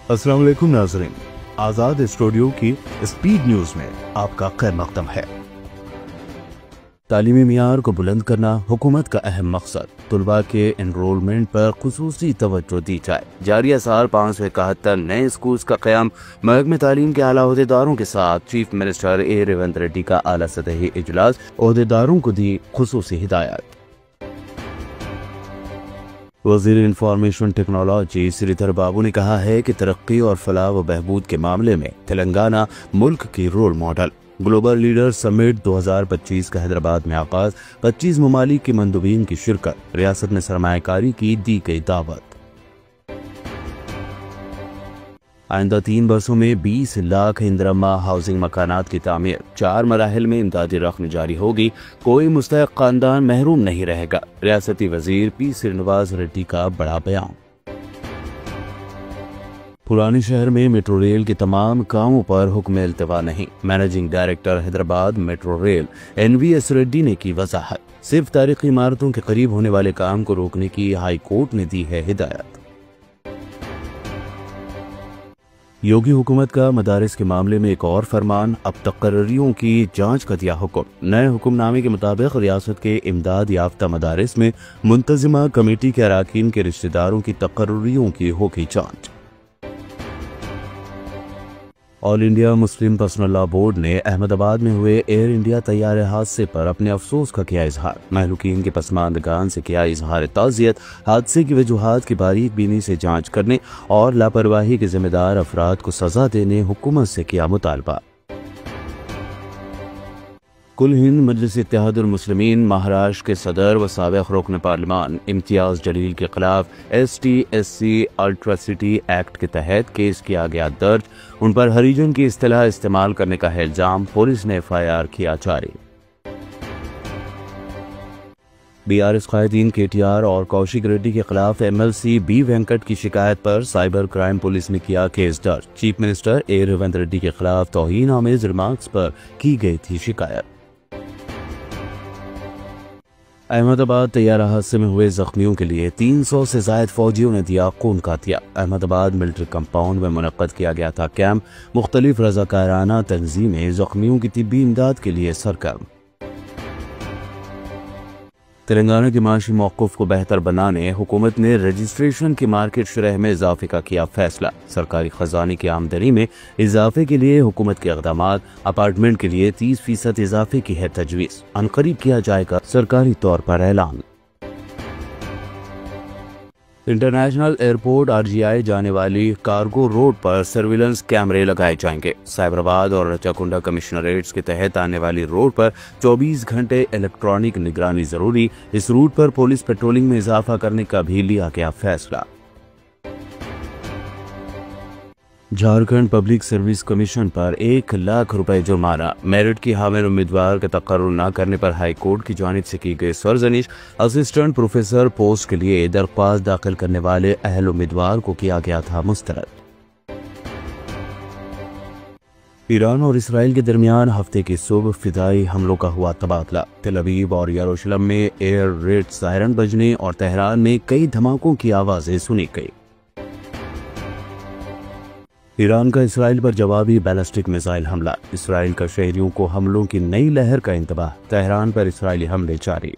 अस्सलाम वालेकुम नाज़रीन, आज़ाद स्टूडियो की स्पीड न्यूज़ में आपका खैर मक़दम है। तालीमी मियार को बुलंद करना हुकूमत का अहम मकसद। तुलबा के एनरोलमेंट पर खुसूसी तवज्जो दी जाए। जारिया साल 571 नए स्कूल्स का क़याम। महकमे तालीम के आला ओहदेदारों के साथ चीफ मिनिस्टर ए रेवंत रेड्डी का आला सतही इजलास। ओहदेदारों को दी खुसूसी हिदायत। वज़ीर इंफॉर्मेशन टेक्नोलॉजी श्रीधर बाबू ने कहा है कि तरक्की और फलाह व बहबूद के मामले में तेलंगाना मुल्क की role model. Global leader summit 2025 का हैदराबाद में आगाज। 25 ममालिक के मंदुबीन की शिरकत। रियासत में सरमायाकारी की दी गई दावत। आइंदा 3 बरसों में 20 लाख इंदिरम्मा हाउसिंग मकानात की तामीर। 4 मराहिल में इमदादी रकम जारी होगी। कोई मुस्तहक खानदान महरूम नहीं रहेगा। रियासती वजीर पी श्रीनिवास रेड्डी का बड़ा बयान। पुराने शहर में मेट्रो रेल के तमाम कामों पर हुक्म इल्तिवा नहीं। Managing director Hyderabad metro rail NVS Reddy ने की वजाहत। सिर्फ तारीखी इमारतों के करीब होने वाले काम को रोकने की हाई कोर्ट ने दी है हिदायत। योगी हुकूमत का मदारिस के मामले में एक और फरमान। अब तकर्रियों की जांच का दिया हुक्म। नए हुक्मनामे के मुताबिक रियासत के इमदाद याफ्ता मदारिस में मुंतजिमा कमेटी के अराकीन के रिश्तेदारों की तकर्रियों की होगी जांच। All India Muslim personal law board ने अहमदाबाद में हुए एयर इंडिया तैयारे हादसे पर अपने अफसोस का किया इजहार। महलूकीन के पसमानदगान से किया इजहार ताज़ियत। हादसे की वजूहात की बारीक बीनी से जांच करने और लापरवाही के जिम्मेदार अफराद को सजा देने हुकूमत से किया मुतालबा। कुल हिंद मजलिस इत्तेहादुल मुस्लिमीन महाराष्ट्र के सदर व साबिक़ रुकन पार्लिमान इम्तियाज जलील के खिलाफ ST/SC अल्ट्रासिटी एक्ट के तहत केस किया गया दर्ज। उन पर हरिजन की इस्तिलाह इस्तेमाल करने का है इल्जाम। पुलिस ने FIR किया जारी। BRS कायदीन KTR और कौशिक रेड्डी के खिलाफ MLC B वेंकट की शिकायत पर साइबर क्राइम पुलिस ने किया केस दर्ज। चीफ मिनिस्टर ए रेवंत रेड्डी के खिलाफ तौहीन आमेज रिमार्क्स पर की गई थी शिकायत। अहमदाबाद तैयारा हादसे में हुए जख्मियों के लिए 300 से जायद फौजियों ने दिया खून का दिया। अहमदाबाद मिलिट्री कंपाउंड में मुनक्कद किया गया था कैंप। मुख्तलिफ रज़ाकाराना तंजीमें जख्मियों की तिब्बी इमदाद के लिए सरगर्म। तेलंगाना के माशी मौक़िफ़ को बेहतर बनाने हुकूमत ने रजिस्ट्रेशन की मार्केट शरह में इजाफे का किया फैसला। सरकारी खजाने की आमदनी में इजाफे के लिए हुकूमत के इक़दामात। अपार्टमेंट के लिए 30% इजाफे की है तजवीज़। अनकरीब किया जाएगा सरकारी तौर पर ऐलान। इंटरनेशनल एयरपोर्ट RGI जाने वाली कार्गो रोड पर सर्विलेंस कैमरे लगाए जाएंगे। साइबराबाद और रचाकुंडा कमिश्नरेट्स के तहत आने वाली रोड पर 24 घंटे इलेक्ट्रॉनिक निगरानी जरूरी। इस रूट पर पुलिस पेट्रोलिंग में इजाफा करने का भी लिया गया फैसला। झारखंड पब्लिक सर्विस कमीशन पर 1 लाख रुपए जुर्माना। मेरिट की हामिल उम्मीदवार का तकर्रुर न करने पर हाई कोर्ट की जानिब से की गई सरजनिश। असिस्टेंट प्रोफेसर पोस्ट के लिए दरख्वास्त दाखिल करने वाले अहल उम्मीदवार को किया गया था मुस्तरद। ईरान और इसराइल के दरमियान हफ्ते की सुबह फिदाई हमलों का हुआ तबादला। तेल अवीव और यरूशलेम में एयर रेड सायरन बजने और तेहरान में कई धमाकों की आवाजें सुनी गई। ईरान का इसराइल पर जवाबी बैलिस्टिक मिसाइल हमला। इसराइल का शहरियों को हमलों की नई लहर का इंतबाह। तेहरान पर इसराइली हमले जारी।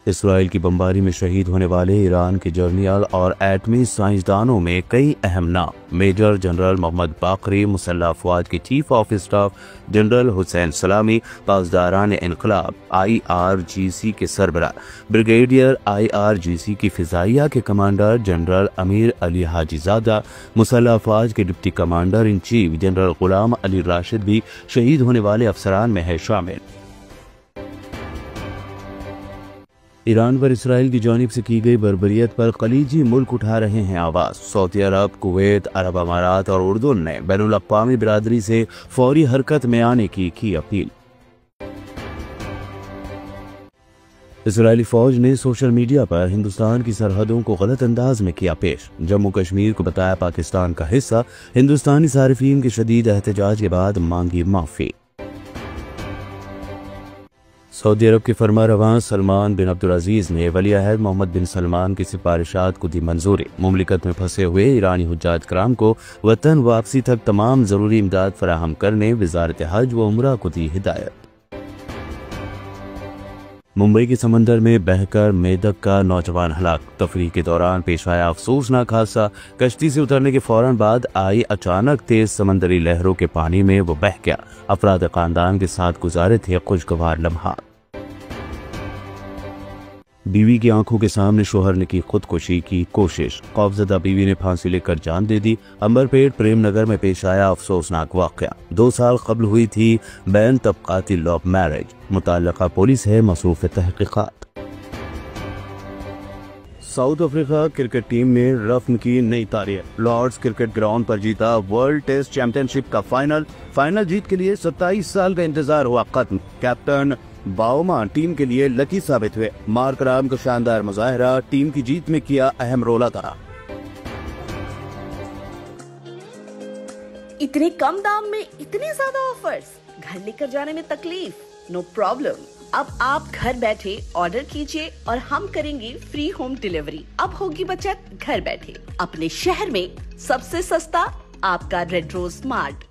इसराइल की बमबारी में शहीद होने वाले ईरान के जर्नल और एटमी साइंसदानों में कई अहम नाम। मेजर जनरल मोहम्मद बाकरी, मुसल्लह अफवाज के chief of staff general Hussain सलामी, पासदारान इनकलाब IRGC के सरबराह, ब्रिगेडियर IRGC की फिजाइया के कमांडर जनरल अमीर अली हाजीजादा, मुसल्लह अफवाज के deputy commander in chief general Gholam Ali Rashid भी शहीद होने वाले अफसरान में है शामिल। ईरान पर इसराइल की जानिब से की गई बर्बरियत पर खलीजी मुल्क उठा रहे हैं आवाज। सऊदी अरब, कुवैत, अरब अमारात और उर्दून ने बैनुल अक़वामी बिरादरी से फौरी हरकत में आने की अपील। इसराइली फौज ने सोशल मीडिया पर हिंदुस्तान की सरहदों को गलत अंदाज में किया पेश। जम्मू कश्मीर को बताया पाकिस्तान का हिस्सा। हिंदुस्तानी सारिफीन के शदीद एहतजाज के बाद मांगी माफी। सऊदी अरब के फरमारवां सलमान बिन अब्दुल-अजीज ने वली अहद मोहम्मद बिन सलमान की सिफारिशात को दी मंजूरी। मुमलिकत में फंसे हुए ईरानी हुज्जाज कराम को वतन वापसी तक तमाम जरूरी इमदाद फराहम करने वजारत हज व उमरा को दी हिदायत। मुंबई के समंदर में बहकर मेदक का नौजवान हलाक। तफरीह के दौरान पेश आया अफसोसनाक हादसा। कश्ती से उतरने के फौरन बाद आई अचानक तेज समंदरी लहरों के पानी में वो बह गया। अफराद खानदान के साथ गुजारे थे खुशगवार लम्हात। बीवी की आंखों के सामने शोहर ने की खुदकुशी की कोशिश। खौफजदा बीवी ने फांसी लेकर जान दे दी। अंबरपेट प्रेम नगर में पेश आया अफसोसनाक वाकया। 2 साल कबल हुई थी बैन तबकाती लव मैरिज। मुताल्लिका पुलिस है मसरूफ तहकीकात। साउथ अफ्रीका क्रिकेट टीम ने रफ्न की नई तारीख। लॉर्ड्स क्रिकेट ग्राउंड पर जीता वर्ल्ड टेस्ट चैंपियनशिप का फाइनल जीत के लिए 27 साल का इंतजार हुआ खत्म। कैप्टन बाओमा टीम के लिए लकी साबित हुए। मार्क राम का शानदार मुजाहरा टीम की जीत में किया अहम रोल अदा। इतने कम दाम में इतने ज्यादा ऑफर्स, घर लेकर जाने में तकलीफ? नो प्रॉब्लम, अब आप घर बैठे ऑर्डर कीजिए और हम करेंगे फ्री होम डिलीवरी। अब होगी बचत घर बैठे। अपने शहर में सबसे सस्ता आपका रेड रोज स्मार्ट।